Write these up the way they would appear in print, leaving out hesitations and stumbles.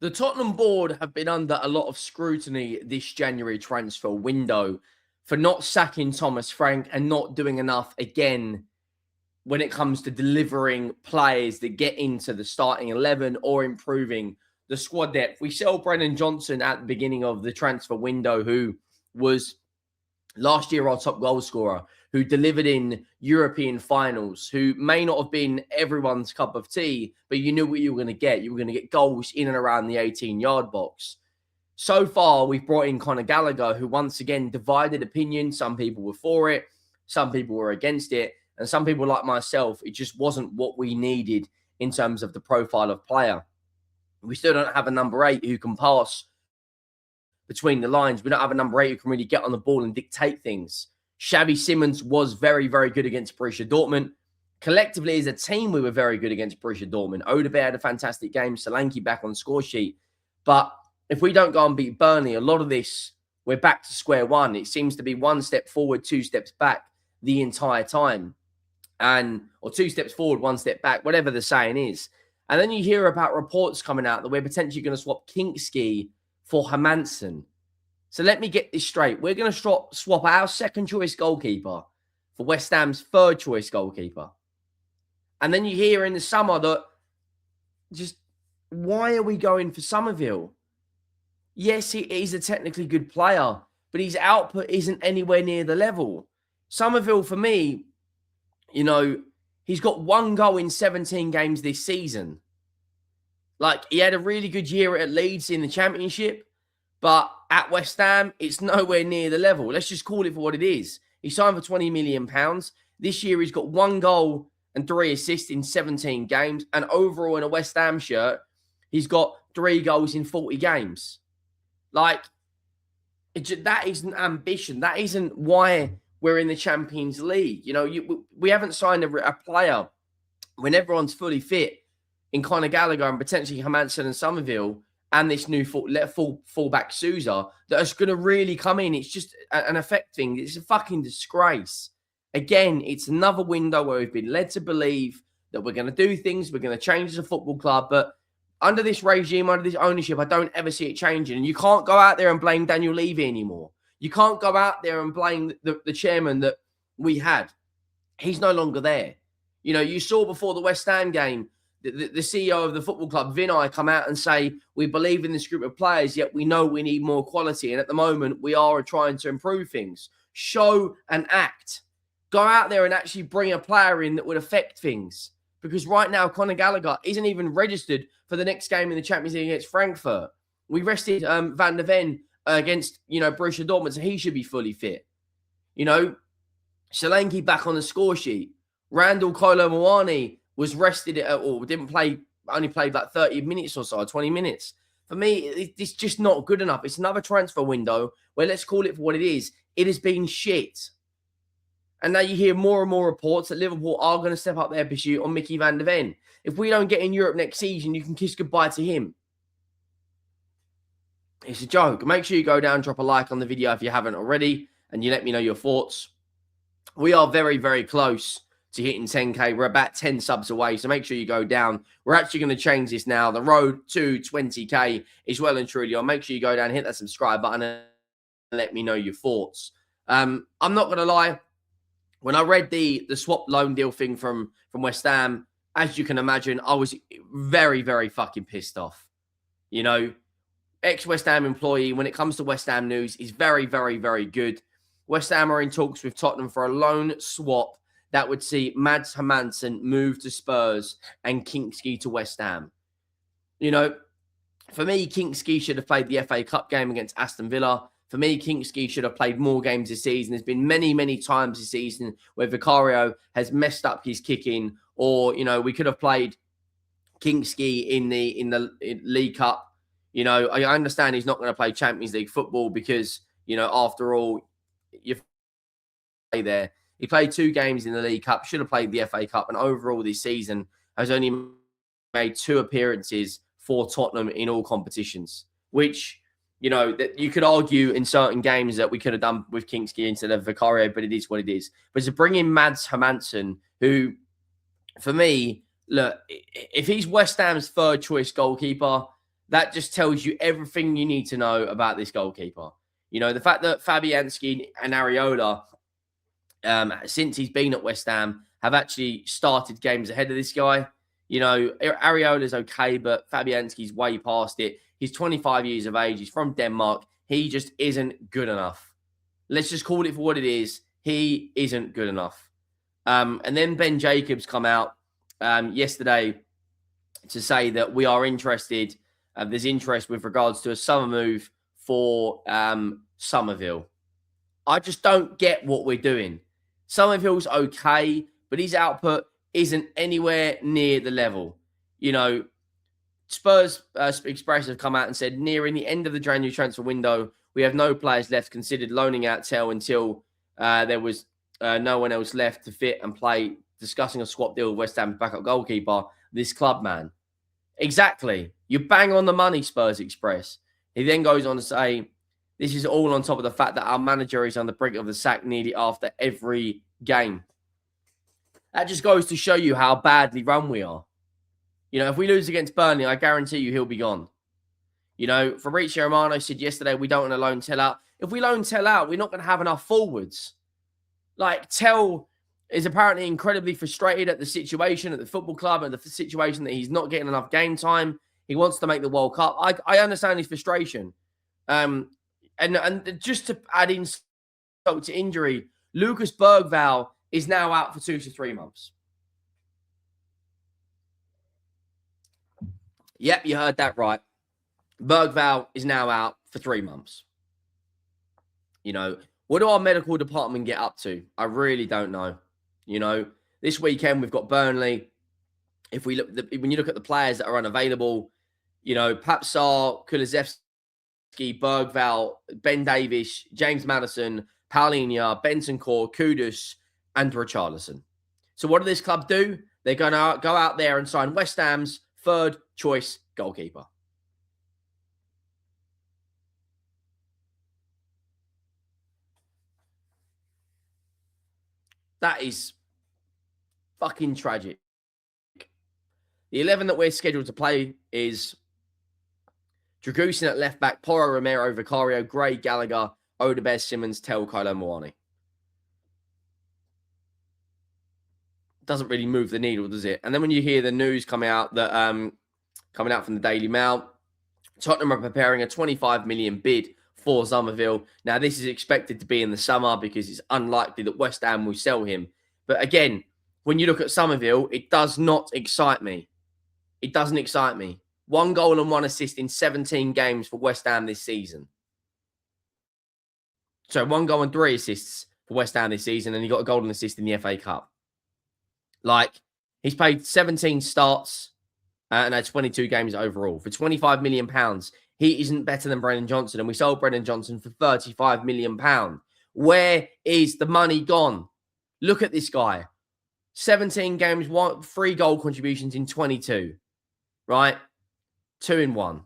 The Tottenham board have been under a lot of scrutiny this January transfer window for not sacking Thomas Frank and not doing enough again when it comes to delivering players that get into the starting 11 or improving the squad depth. We sell Brennan Johnson at the beginning of the transfer window, who was last year our top goal scorer, who delivered in European finals, who may not have been everyone's cup of tea, but you knew what you were going to get. You were going to get goals in and around the 18-yard box. So far, we've brought in Conor Gallagher, who once again divided opinion. Some people were for it, some people were against it, and some people like myself, it just wasn't what we needed in terms of the profile of player. We still don't have a number 8 who can pass between the lines. We don't have a number 8 who can really get on the ball and dictate things. Xavi Simons was very, very good against Borussia Dortmund. Collectively, as a team, we were very good against Borussia Dortmund. Odegaard had a fantastic game. Solanke back on the score sheet. But if we don't go and beat Burnley, a lot of this, we're back to square one. It seems to be 1 step forward, 2 steps back the entire time. Or 2 steps forward, 1 step back, whatever the saying is. And then you hear about reports coming out that we're potentially going to swap Kinsky for Hermansen. So let me get this straight. We're going to swap our second-choice goalkeeper for West Ham's third-choice goalkeeper. And then you hear in the summer that just, why are we going for Summerville? Yes, he's a technically good player, but his output isn't anywhere near the level. Summerville, for me, you know, he's got 1 goal in 17 games this season. Like, he had a really good year at Leeds in the Championship, but at West Ham, it's nowhere near the level. Let's just call it for what it is. He signed for £20 million. This year, he's got 1 goal and 3 assists in 17 games. And overall, in a West Ham shirt, he's got 3 goals in 40 games. Like, that isn't ambition. That isn't why we're in the Champions League. You know, we haven't signed a player when everyone's fully fit in Conor Gallagher and potentially Hermansen and Summerville and this new fullback Sousa that is going to really come in. It's just an effect thing. It's a fucking disgrace. Again, it's another window where we've been led to believe that we're going to do things, we're going to change as a football club, but under this regime, under this ownership, I don't ever see it changing. And you can't go out there and blame Daniel Levy anymore. You can't go out there and blame the chairman that we had. He's no longer there. You know, you saw before the West Ham game, the CEO of the football club, Vinay, come out and say, we believe in this group of players, yet we know we need more quality. And at the moment, we are trying to improve things. Show and act. Go out there and actually bring a player in that would affect things. Because right now, Conor Gallagher isn't even registered for the next game in the Champions League against Frankfurt. We rested Van der Ven against, Borussia Dortmund, so he should be fully fit. Solanke back on the score sheet. Randall Kolo Muani was rested or didn't play, only played like 30 minutes or so, 20 minutes. For me, it's just not good enough. It's another transfer window where, let's call it for what it is. It has been shit. And now you hear more and more reports that Liverpool are going to step up their pursuit on Mickey van der Ven. If we don't get in Europe next season, you can kiss goodbye to him. It's a joke. Make sure you go down, drop a like on the video if you haven't already, and you let me know your thoughts. We are very, very close to hitting 10K. We're about 10 subs away, so make sure you go down. We're actually going to change this now. The road to 20K is well and truly on. Make sure you go down, hit that subscribe button, and let me know your thoughts. I'm not going to lie. When I read the swap loan deal thing from West Ham, as you can imagine, I was very, very fucking pissed off. Ex-West Ham employee, when it comes to West Ham news, is very, very, very good. West Ham are in talks with Tottenham for a loan swap that would see Mads Hermansen move to Spurs and Kinsky to West Ham. For me, Kinsky should have played the FA Cup game against Aston Villa. For me, Kinsky should have played more games this season. There's been many, many times this season where Vicario has messed up his kicking, or, we could have played Kinsky in the League Cup. I understand he's not going to play Champions League football because, after all, you play there. He played 2 games in the League Cup, should have played the FA Cup, and overall this season has only made 2 appearances for Tottenham in all competitions, which, that you could argue in certain games that we could have done with Kinsky instead of Vicario, but it is what it is. But to bring in Mads Hermansen, who, for me, look, if he's West Ham's third choice goalkeeper, That just tells you everything you need to know about this goalkeeper. You know, the fact that Fabianski and Areola, since he's been at West Ham, have actually started games ahead of this guy. You know, Areola's okay, but Fabianski's way past it. He's 25 years of age. He's from Denmark. He just isn't good enough. Let's just call it for what it is. He isn't good enough. And then Ben Jacobs come out yesterday to say that we are interested. There's interest with regards to a summer move for Summerville. I just don't get what we're doing. Summerville's okay, but his output isn't anywhere near the level. You know, Spurs Express have come out and said, nearing the end of the January transfer window, we have no players left, considered loaning out Tell until there was no one else left to fit and play, discussing a swap deal with West Ham backup goalkeeper, this club man. Exactly. You bang on the money, Spurs Express. He then goes on to say, this is all on top of the fact that our manager is on the brink of the sack nearly after every game. That just goes to show you how badly run we are. You know, if we lose against Burnley, I guarantee you he'll be gone. You know, Fabrizio Romano said yesterday, we don't want to loan Tell out. If we loan Tell out, we're not going to have enough forwards. Like, Tell is apparently incredibly frustrated at the situation at the football club and the situation that he's not getting enough game time. He wants to make the World Cup. I understand his frustration. And just to add insult to injury, Lucas Bergvall is now out for 2 to 3 months. Yep, you heard that right. Bergvall is now out for 3 months. You know, what do our medical department get up to? I really don't know. You know, this weekend we've got Burnley. If we look, when you look at the players that are unavailable, you know, Papsar, Kulusevski, Bergvall, Ben Davies, James Maddison, Paulinho, Bentancur, Kudus, and Richarlison. So what does this club do? They're going to go out there and sign West Ham's third choice goalkeeper. That is fucking tragic. The 11 that we're scheduled to play is Dragusin at left back, Porro, Romero, Vicario, Gray, Gallagher, Odebez, Simmons, Tell, Kylo Moani. Doesn't really move the needle, does it? And then when you hear the news coming out that coming out from the Daily Mail, Tottenham are preparing a 25 million bid for Summerville. Now, this is expected to be in the summer because it's unlikely that West Ham will sell him. But again, when you look at Summerville, it does not excite me. It doesn't excite me. 1 goal and 1 assist in 17 games for West Ham this season. So 1 goal and 3 assists for West Ham this season, and he got a golden assist in the FA Cup. Like, he's played 17 starts and had 22 games overall. For £25 million, he isn't better than Brennan Johnson, and we sold Brennan Johnson for £35 million. Where is the money gone? Look at this guy. 17 games, 3 goal contributions in 22. Right? 2 in 1.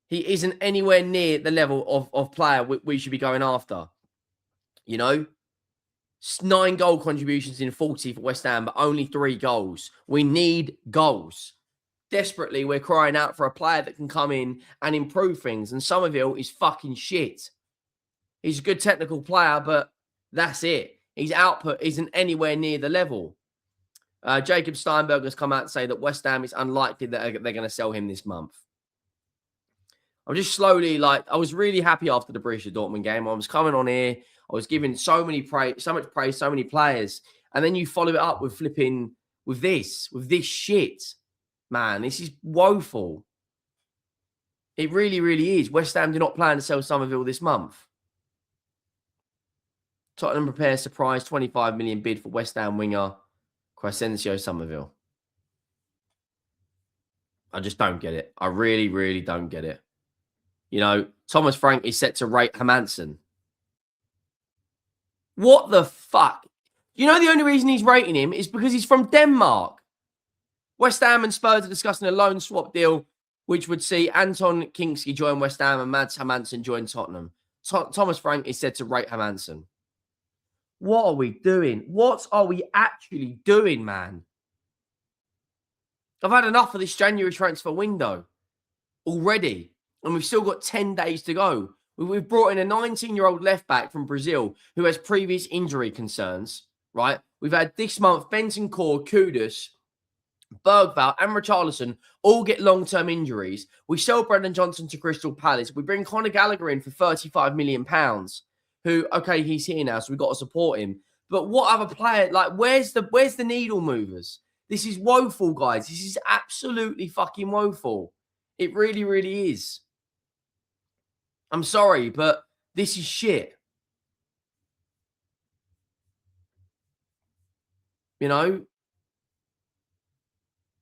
He isn't anywhere near the level of player we should be going after. You know? 9 goal contributions in 40 for West Ham, but only 3 goals. We need goals. Desperately, we're crying out for a player that can come in and improve things. And Summerville is fucking shit. He's a good technical player, but that's it. His output isn't anywhere near the level. Jacob Steinberg has come out to say that West Ham is unlikely that they're going to sell him this month. I'm just slowly, I was really happy after the Borussia Dortmund game. I was coming on here. I was giving so much praise, so many players. And then you follow it up with flipping, with this shit. Man, this is woeful. It really, really is. West Ham do not plan to sell Summerville this month. Tottenham prepares surprise 25 million bid for West Ham winger Crescencio Summerville. I just don't get it. I really, really don't get it. You know, Thomas Frank is set to rate Hermansen. What the fuck? You know, the only reason he's rating him is because he's from Denmark. West Ham and Spurs are discussing a loan swap deal, which would see Anton Kinsky join West Ham and Mads Hermansen join Tottenham. Thomas Frank is said to rate Hermansen. What are we doing? What are we actually doing, man? I've had enough of this January transfer window. already. And we've still got 10 days to go. We've brought in a 19-year-old left back from Brazil who has previous injury concerns, right? We've had this month Bentancur, Kudus, Bergvall and Richarlison all get long-term injuries. We sell Brendan Johnson to Crystal Palace. We bring Conor Gallagher in for £35 million, who, okay, he's here now, so we've got to support him. But what other player, like, where's the needle movers? This is woeful, guys. This is absolutely fucking woeful. It really, really is. I'm sorry, but this is shit. You know?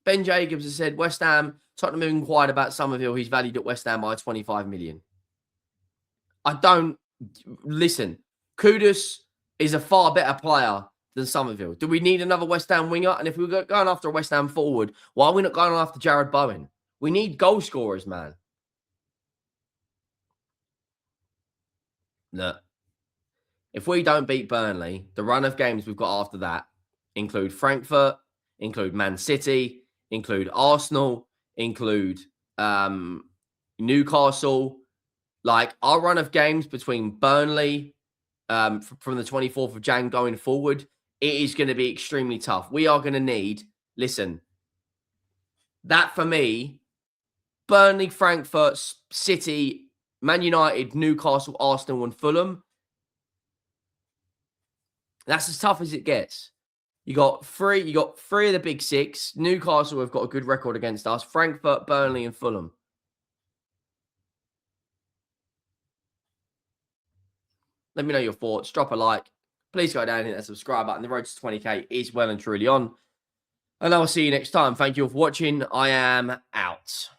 Ben Jacobs has said, West Ham, Tottenham have inquired about Summerville. He's valued at West Ham by 25 million. I don't... Listen, Kudus is a far better player than Summerville. Do we need another West Ham winger? And if we're going after a West Ham forward, why are we not going after Jared Bowen? We need goal scorers, man. Look, if we don't beat Burnley, the run of games we've got after that include Frankfurt, include Man City, include Arsenal, include Newcastle. Like, our run of games between Burnley from the 24th of Jan going forward, it is going to be extremely tough. We are going to need, listen, that for me, Burnley, Frankfurt, City, Man United, Newcastle, Arsenal, and Fulham. That's as tough as it gets. You got three of the big six. Newcastle have got a good record against us. Frankfurt, Burnley, and Fulham. Let me know your thoughts. Drop a like. Please go down and hit that subscribe button. The road to 20k is well and truly on. And I will see you next time. Thank you all for watching. I am out.